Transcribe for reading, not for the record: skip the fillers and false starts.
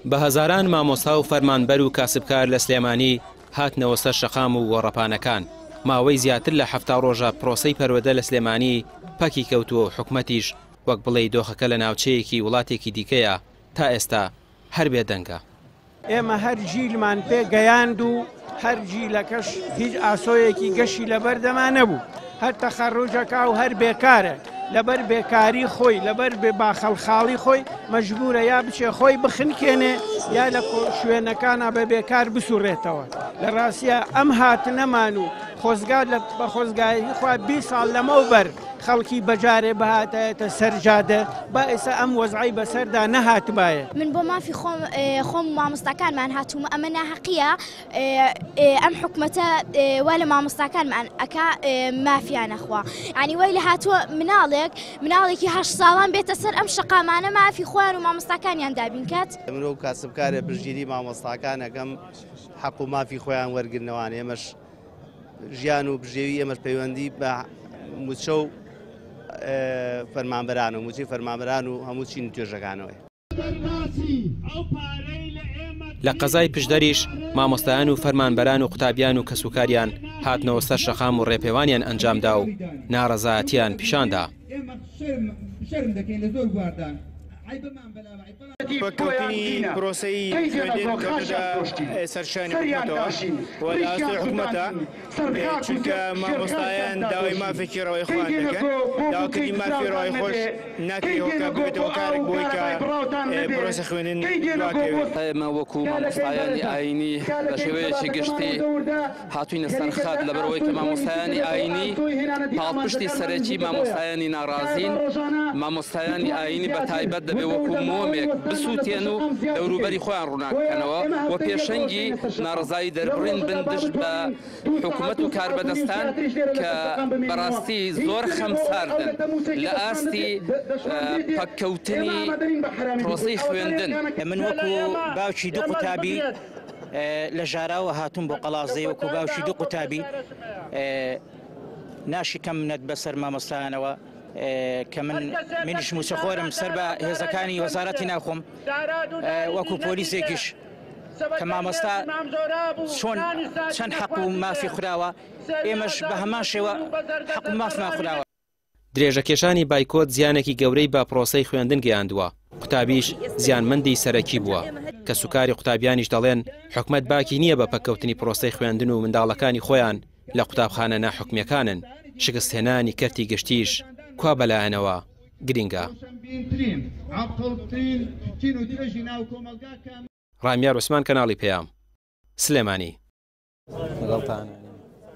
بە هەزاران مامۆستا و فەرمانبەر و کاسبکار لە سلێمانی هاتنەوە سەر شەقام و گۆڕەپانەکان. ماوەی زیاتر لە 7 ڕۆژە پرۆسەی پەروەردە لە سلێمانی پەکی کەوتووە و حکومەتیش وەک بڵێ دۆخەکە لە ناوچەیەکی وڵاتێکی دیکەیە تا ئێستا هەر بێدەنگە. ئێمە هەر جیلمان پێ گەیاند و هەر جیلەکەش هیچ ئاسۆیەکی گەشی لەبەردەما نەبوو، هەر تەخەڕوجەکە و هەر بێکارە، لەبەر بێکاری خۆی لەبەر بێ باخەڵخاڵی خۆی مەجبورە یا بچێ خۆی بخنکێنێ یا لە شوێنەکانە بە بێکار بسوڕێتەوە. لە ڕاستیە ئەم هاتنەمان و خۆزگار بە خۆزگاری خوا 20 ساڵ لەمەوبەر خەڵکی بەجارێ بەهاتایەتە سەرجادە با ئێستا ئەم وەزعی بەسەردا نەهاتبایە. من بۆ مافی خۆم مامۆستاکانمان هاتوومە، ئەمە ناحەقیە. ئەم حکومەتە وا لە مامۆستاکانمان ئەکا مافیان نەخوا، ینی وای لە هاتووە مناڵێکی 8 ساڵان بێتە سەر ئەم شەقامانە مافی خۆیان و مامۆستاکانیان دابین کات. مرۆڤ کاسبکارە برژیری مامۆستاکانەکەم حەق و مافی خۆیان وەرگرنەوەن. ئێمەش ژیان و بژێوی ئێمەش پەیوەندی بە موچە و فەرمانبەران و موچی فەرمانبەران و هەموو چین توێژەکانەوەی. لە قەزای پشدەریش مامۆستایان و فەرمانبەران و قوتابیان و کەسوکاریان هاتنەوە سەر شەقام و ڕێپێوانیان ئەنجامدا و ناڕەزایەتیان پیشاندا. بەکەوتنی پرۆسەی سەرشانی حکومەتەوە و لە ئاستۆی حکومەتە، چونکە مامۆستایان داوای مافێکی ڕەوای خۆیان دەکەن، داواکردنی مافی ڕەوای خۆش ناکرێتەوە کە ببێتەوە کارێک بۆی کە پرۆسە خوێندن بڵاوکەوێت. ئێمە وەکو مامۆستایانی ئاینی بە شێوەیەکی گشتی هاتووینە سەرخات لەبەرەوەی کە مامۆستایانی ئاینی پاڵپشتی سەرەکی مامۆستایانی ناڕازین. مامۆستایانی ئاینی بە تایبەت دەبێت وەکو مۆمێک بسووتێن و دەوروبەری خۆیان ڕووناکەنەوە و پێشەنگی ناڕزایی دەربڕین بندشت بە حکوومەت و کاربەدەستان کە بەڕاستی زۆر خەمساردن لە ئاستی پەککەوتنی پرۆسەی خوێندن. من وەکو باوکی دوو قوتابی لە ژاراوە هاتوون بۆ قەڵازەی وەکو باوکی دوو قوتابی ناشی کەم منەت بەسەر مامۆستایانەوە کە منیش موچەخۆرم سەر بە هێزەکانی وەزارەتی ناوخۆم وەکو پۆلیسێکیش کە مامۆستا چۆن چەند حەق و مافی خوراوە، ئێمەش بە هەمان شێوە حەق و مافمان خوراوە. درێژەکێشانی بایکۆت زیانێکی گەورەی بە پرۆسەی خوێندن گەیاندووە. قوتابیش زیانمەندی سەرەکی بووە. کە سوکاری قوتابیانیش دەڵێن حکومەت باکی نییە بە پەککەوتنی پرۆسەی خوێندن و منداڵەکانی خۆیان لە قوتابخانە ناحکومیەکانن. شکستهێنانی کەرتی گشتیش کوا بەلایەنەوە گرینگە. ڕامیار عوسمان، کەناڵی پێام، سلێمانی.